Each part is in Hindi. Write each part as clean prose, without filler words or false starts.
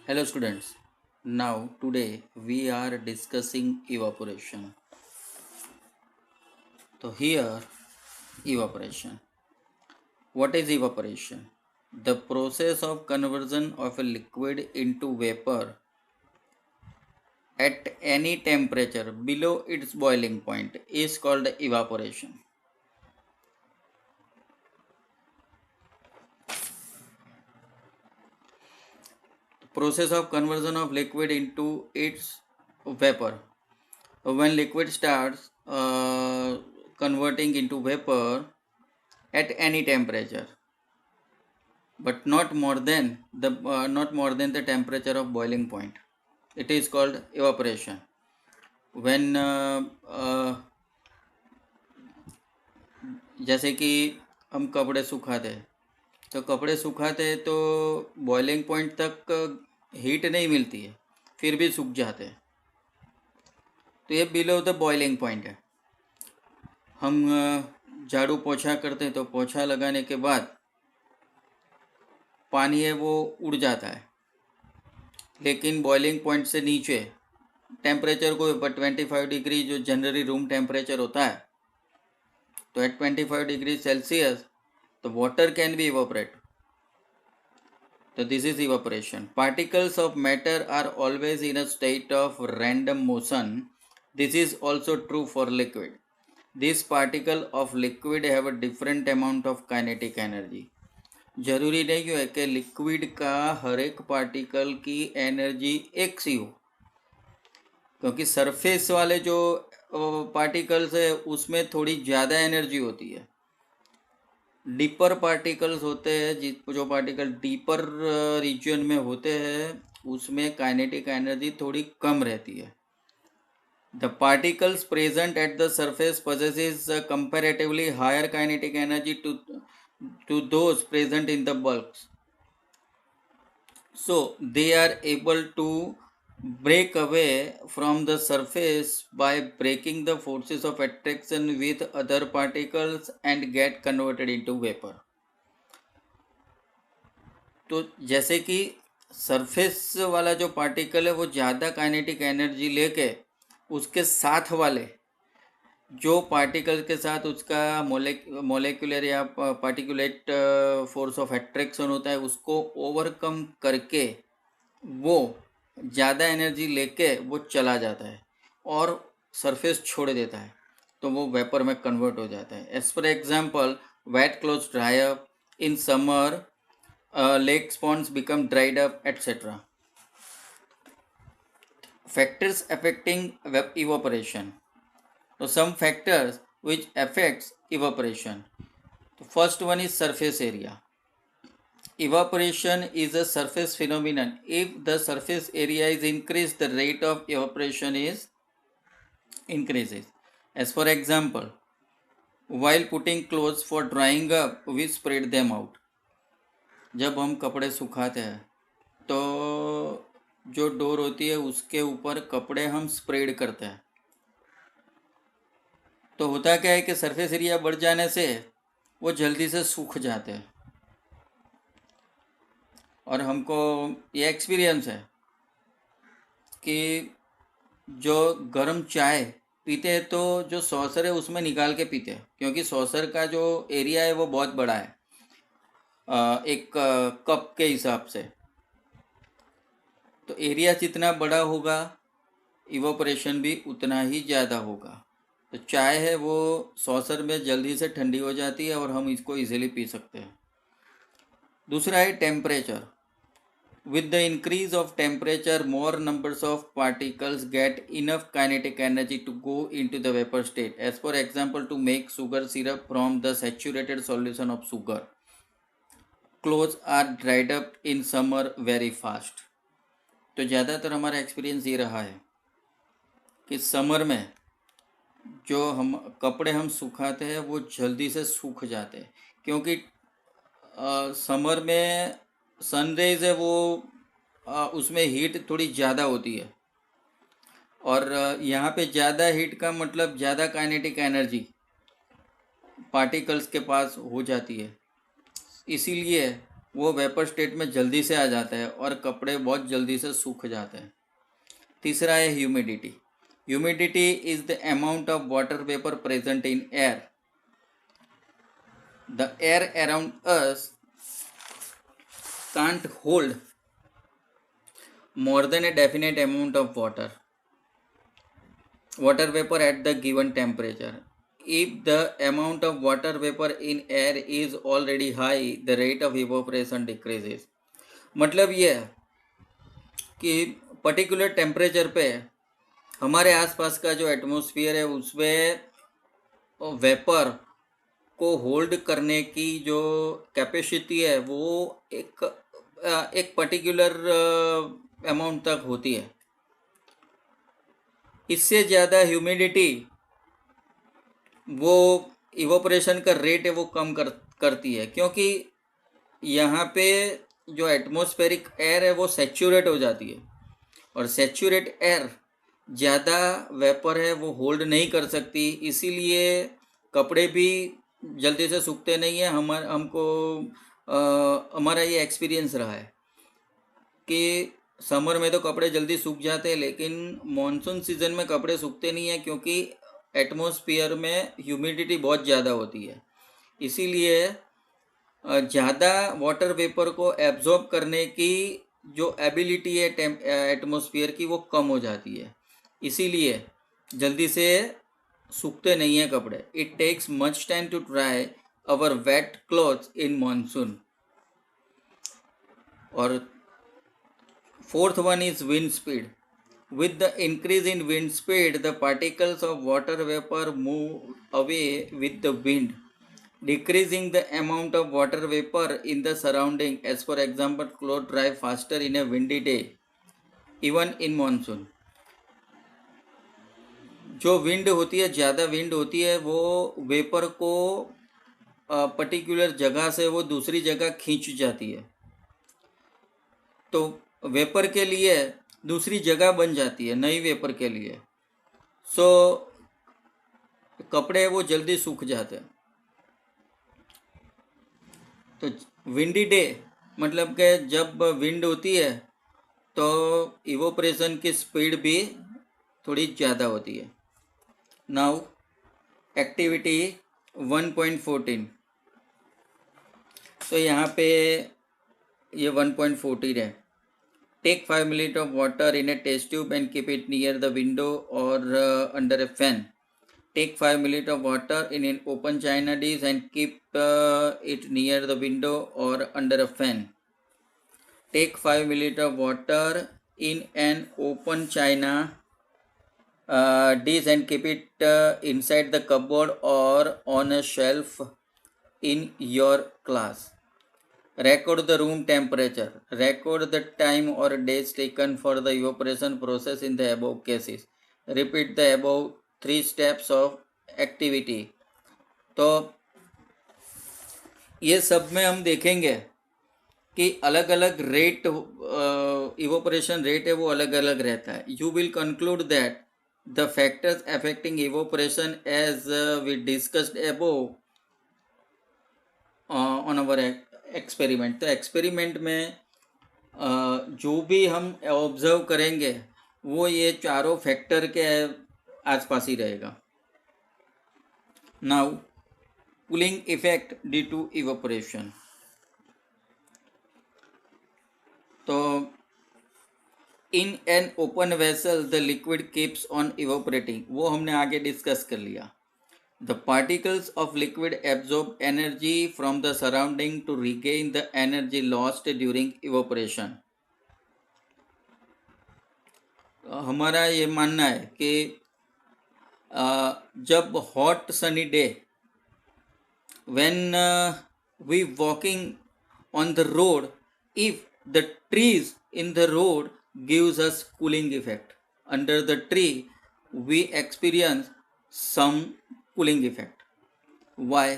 Hello students. Now today we are discussing evaporation. So here evaporation. What is evaporation? The process of conversion of a liquid into vapor at any temperature below its boiling point is called evaporation. Process of conversion of liquid into its vapor. When liquid starts converting into vapor at any temperature, but not more than the temperature of boiling point, it is called evaporation. When जैसे कि हम कपड़े सुखाते हैं, तो कपड़े सुखाते हैं तो बॉइलिंग पॉइंट तक हीट नहीं मिलती है, फिर भी सूख जाते हैं, तो ये बिलो द बॉइलिंग पॉइंट है. हम झाड़ू पोछा करते हैं तो पोछा लगाने के बाद पानी है वो उड़ जाता है, लेकिन बॉइलिंग पॉइंट से नीचे टेम्परेचर को 25 डिग्री जो जनरली रूम टेम्परेचर होता है, तो at 25 degree Celsius the water can be evaporate. So this is evaporation. Particles of matter are always in a state of random motion. This is also true for liquid. These particles of liquid have a different amount of kinetic energy. जरूरी नहीं है कि लिक्विड का हर एक पार्टिकल की एनर्जी एक सी हो, क्योंकि सरफेस वाले जो पार्टिकल्स है उसमें थोड़ी ज़्यादा एनर्जी होती है. डीपर पार्टिकल्स होते हैं, जो पार्टिकल डीपर रीजन में होते हैं उसमें काइनेटिक एनर्जी थोड़ी कम रहती है. The particles present at the surface possesses comparatively higher kinetic energy to those present in the bulks, so they are able to break away from the surface by breaking the forces of attraction with other particles and get converted into vapor. तो जैसे कि सरफेस वाला जो पार्टिकल है वो ज़्यादा काइनेटिक एनर्जी लेके उसके साथ वाले जो पार्टिकल के साथ उसका मोलेकुलर या पार्टिकुलेट फोर्स ऑफ अट्रैक्शन होता है उसको ओवरकम करके वो ज़्यादा एनर्जी लेके वो चला जाता है और सरफेस छोड़ देता है, तो वो वेपर में कन्वर्ट हो जाता है. As per example, wet clothes dry up in summer, lake ponds become dried up, etc. Factors affecting evaporation. So some factors which affects evaporation. The first one is surface area. Evaporation is a surface phenomenon. If the surface area is increased, the rate of evaporation is increases. As for example, while putting clothes for drying up, we spread them out. जब हम कपड़े सुखाते हैं तो जो डोर होती है उसके ऊपर कपड़े हम स्प्रेड करते हैं, तो होता क्या है कि सरफेस एरिया बढ़ जाने से वो जल्दी से सूख जाते हैं. और हमको ये एक्सपीरियंस है कि जो गर्म चाय पीते हैं तो जो सॉसर है उसमें निकाल के पीते हैं, क्योंकि सॉसर का जो एरिया है वो बहुत बड़ा है एक कप के हिसाब से. तो एरिया जितना बड़ा होगा इवोपरेशन भी उतना ही ज़्यादा होगा. तो चाय है वो सॉसर में जल्दी से ठंडी हो जाती है और हम इसको इजीली पी सकते हैं. दूसरा है temperature. With the increase of temperature, more numbers of particles get enough kinetic energy to go into the vapor state. As for example, to make sugar syrup from the saturated solution of sugar, clothes are dried up in summer very fast. तो ज़्यादातर हमारा एक्सपीरियंस ये रहा है कि समर में जो हम कपड़े हम सुखाते हैं वो जल्दी से सूख जाते हैं, क्योंकि समर में सनरेज है वो उसमें हीट थोड़ी ज़्यादा होती है, और यहाँ पे ज़्यादा हीट का मतलब ज़्यादा काइनेटिक एनर्जी पार्टिकल्स के पास हो जाती है. इसीलिए वो वेपर स्टेट में जल्दी से आ जाता है और कपड़े बहुत जल्दी से सूख जाते हैं। तीसरा है humidity. Humidity is the amount of water vapour present in air. The air around us can't hold more than a definite amount of water vapor at the given temperature. If the amount of water vapor in air is already high, the rate of evaporation decreases. मतलब ये है कि पर्टिकुलर टेम्परेचर पे हमारे आसपास का जो एटमॉस्फेयर है उसमें वेपर को होल्ड करने की जो कैपेसिटी है वो एक पर्टिकुलर अमाउंट तक होती है। इससे ज़्यादा ह्यूमिडिटी वो इवोपरेशन का रेट है वो कम करती है, क्योंकि यहाँ पे जो एटमॉस्फेरिक एयर है वो सैचुरेट हो जाती है और सैचुरेट एयर ज़्यादा वेपर है वो होल्ड नहीं कर सकती, इसीलिए कपड़े भी जल्दी से सूखते नहीं है। हमारा ये एक्सपीरियंस रहा है कि समर में तो कपड़े जल्दी सूख जाते हैं, लेकिन मॉनसून सीजन में कपड़े सूखते नहीं है क्योंकि एटमॉस्फेयर में ह्यूमिडिटी बहुत ज़्यादा होती है। इसीलिए ज़्यादा वाटर वेपर को एब्जॉर्ब करने की जो एबिलिटी है एटमॉस्फेयर की वो कम हो जाती है, इसीलिए जल्दी से सूखते नहीं हैं कपड़े। It takes much time to dry our wet clothes in monsoon. और fourth one is wind speed. With the increase in wind speed, the particles of water vapor move away with the wind, decreasing the amount of water vapor in the surrounding. As for example, clothes dry faster in a windy day, even in monsoon. जो विंड होती है, ज़्यादा विंड होती है, वो वेपर को पर्टिकुलर जगह से वो दूसरी जगह खींच जाती है, तो वेपर के लिए दूसरी जगह बन जाती है नई वेपर के लिए। सो कपड़े वो जल्दी सूख जाते हैं। तो विंडी डे मतलब कि जब विंड होती है तो इवोपरेशन की स्पीड भी थोड़ी ज़्यादा होती है। Now activity 1.14। तो यहाँ पे ये 1.14 है। Take 5 ml of water in a test tube and keep it near the window or under a fan. Take 5 ml of water in an open china dish and keep it near the window or under a fan. Take 5 ml of water in an open china dish and keep it inside the cupboard or on a shelf in your class. Record the room temperature. Record the time or days taken for the evaporation process in the above cases. Repeat the above 3 steps of activity. तो ये सब में हम देखेंगे कि अलग अलग रेट इवोपरेशन रेट है वो अलग अलग रहता है। You will conclude that the factors affecting evaporation as we discussed above on our experiment. तो एक्सपेरिमेंट में जो भी हम ऑब्जर्व करेंगे वो ये चारों फैक्टर के आसपास ही रहेगा। Now cooling effect due to evaporation. तो in an open vessel the liquid keeps on evaporating, वो हमने आगे डिस्कस कर लिया। The particles of liquid absorb energy from the surrounding to regain the energy lost during evaporation. हमारा ये मानना है कि जब hot sunny day when we walking on the road, if the trees in the road gives us cooling effect, under the tree we experience some cooling effect. Why?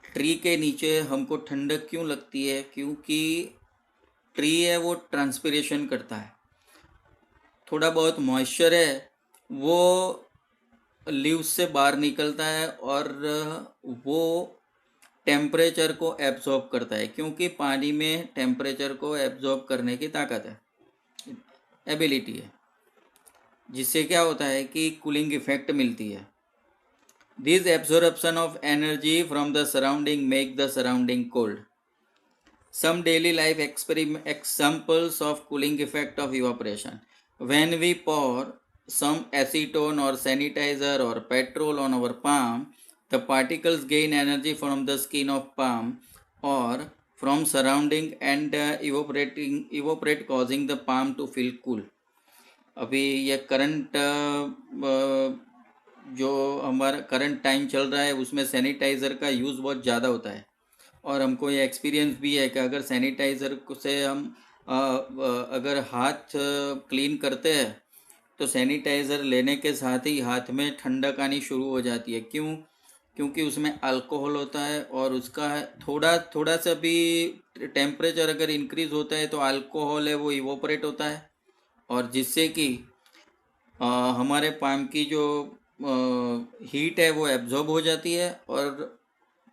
Tree के नीचे हमको ठंडक क्यों लगती है? क्योंकि ट्री है वो ट्रांसपिरेशन करता है, थोड़ा बहुत मॉइस्चर है वो लीव्स से बाहर निकलता है और वो टेम्परेचर को एब्जॉर्ब करता है, क्योंकि पानी में टेम्परेचर को एब्जॉर्ब करने की ताकत है, एबिलिटी है, जिससे क्या होता है कि कूलिंग इफेक्ट मिलती है। This absorption of energy from the surrounding make the surrounding cold. Some daily life examples of cooling effect of evaporation. When we pour some acetone or sanitizer or petrol on our palm, the particles gain energy from the skin of palm or from surrounding and evaporate causing the palm to feel cool. अभी ये करंट जो हमारा करंट टाइम चल रहा है उसमें सैनिटाइज़र का यूज़ बहुत ज़्यादा होता है, और हमको ये एक्सपीरियंस भी है कि अगर सैनिटाइज़र से हम अगर हाथ क्लीन करते हैं तो सैनिटाइज़र लेने के साथ ही हाथ में ठंडक आनी शुरू हो जाती है। क्यों? क्योंकि उसमें अल्कोहल होता है, और उसका थोड़ा थोड़ा सा भी टेम्परेचर अगर इंक्रीज़ होता है तो अल्कोहल है वो इवोपरेट होता है, और जिससे कि हमारे पाम की जो हीट है वो एब्जॉर्ब हो जाती है और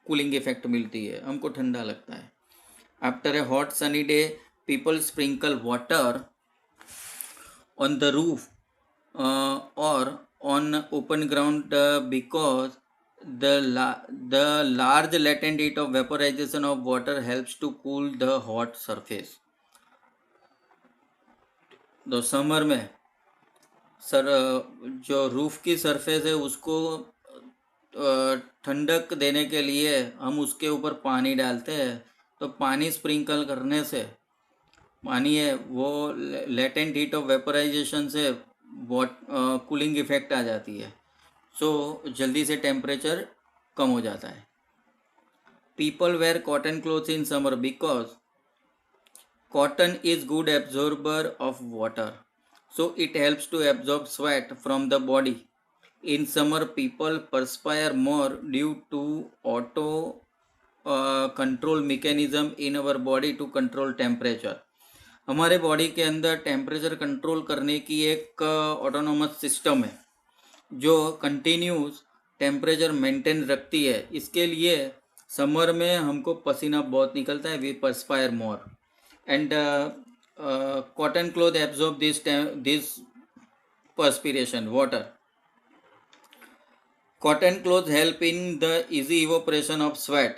कूलिंग इफेक्ट मिलती है, हमको ठंडा लगता है। After a hot sunny day people sprinkle water on the roof और on open ground because the large latent heat of vaporization of water helps to cool the hot surface. तो समर में जो रूफ की सरफेस है उसको ठंडक देने के लिए हम उसके ऊपर पानी डालते हैं, तो पानी स्प्रिंकल करने से पानी है वो लेटेंट हीट ऑफ वेपराइजेशन से कूलिंग इफेक्ट आ जाती है, सो जल्दी से टेम्परेचर कम हो जाता है। People where cotton clothes in summer because cotton is good absorber of water, so it helps to absorb sweat from the body. In summer people perspire more due to auto control mechanism in our body to control temperature. हमारे बॉडी के अंदर टेम्परेचर कंट्रोल करने की एक ऑटोनोमस सिस्टम है जो कंटिन्यूस टेम्परेचर मेंटेन रखती है। इसके लिए समर में हमको पसीना बहुत निकलता है, we perspire more, and cotton cloth absorb this perspiration water. Cotton cloth help in the easy evaporation of sweat,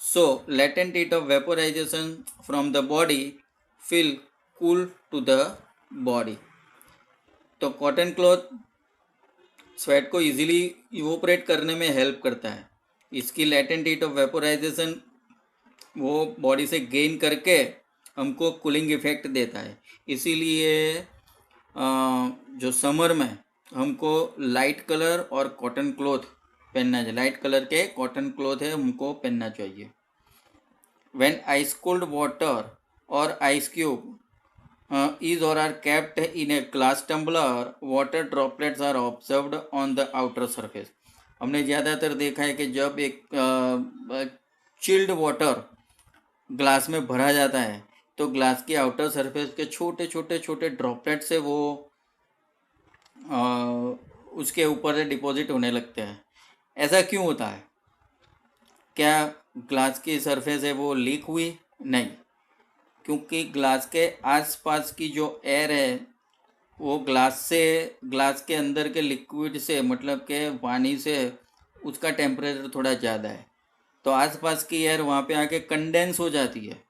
so latent heat of vaporization from the body feel cool to the body. तो कॉटन क्लॉथ स्वेट को इजीली इवोपरेट करने में हेल्प करता है। इसकी लेटेंट हीट ऑफ वेपोराइजेशन वो बॉडी से गेन करके हमको कूलिंग इफेक्ट देता है। इसीलिए जो समर में हमको लाइट कलर और कॉटन क्लॉथ पहनना चाहिए, लाइट कलर के कॉटन क्लॉथ है हमको पहनना चाहिए। व्हेन आइस कोल्ड वाटर और आइस क्यूब इज और are kept in a glass tumbler, water droplets are observed on the outer surface. हमने ज़्यादातर देखा है कि जब एक चिल्ड वाटर ग्लास में भरा जाता है तो ग्लास की आउटर सरफेस के छोटे छोटे छोटे ड्रॉपलेट से वो उसके ऊपर से डिपॉजिट होने लगते हैं। ऐसा क्यों होता है? क्या ग्लास की सरफेस है वो लीक हुई? नहीं, क्योंकि ग्लास के आसपास की जो एयर है वो ग्लास के अंदर के लिक्विड से, मतलब के पानी से, उसका टेम्परेचर थोड़ा ज़्यादा है, तो आसपास की एयर वहाँ पे आके कंडेंस हो जाती है।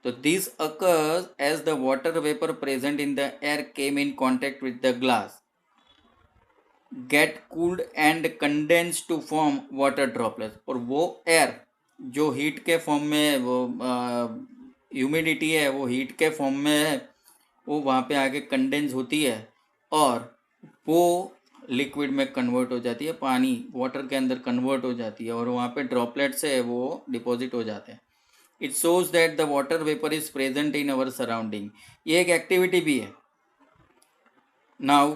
तो this occurs as the water vapor present in the air came in contact with the glass, get cooled and condensed to form water droplets. और वो एयर जो हीट के फॉर्म में, वो ह्यूमिडिटी है वो हीट के फॉर्म में है, वो वहाँ पे आके कंडेंस होती है और वो लिक्विड में कन्वर्ट हो जाती है, पानी वाटर के अंदर कन्वर्ट हो जाती है और वहाँ पे ड्रॉपलेट्स है वो डिपॉजिट हो जाते हैं। It shows that the water vapour is present in our surrounding. ये एक एक्टिविटी भी है। नाउ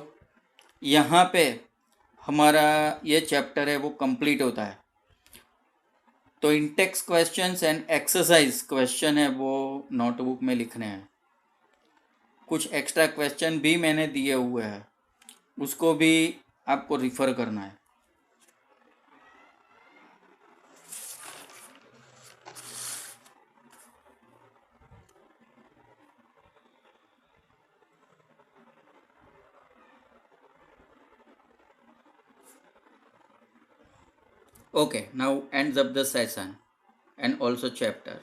यहाँ पे हमारा ये चैप्टर है वो कंप्लीट होता है। तो Intex questions and exercise question है वो नोटबुक में लिखने हैं। कुछ एक्स्ट्रा क्वेश्चन भी मैंने दिए हुए हैं, उसको भी आपको रिफ़र करना है। Okay, now ends up the session and also chapter.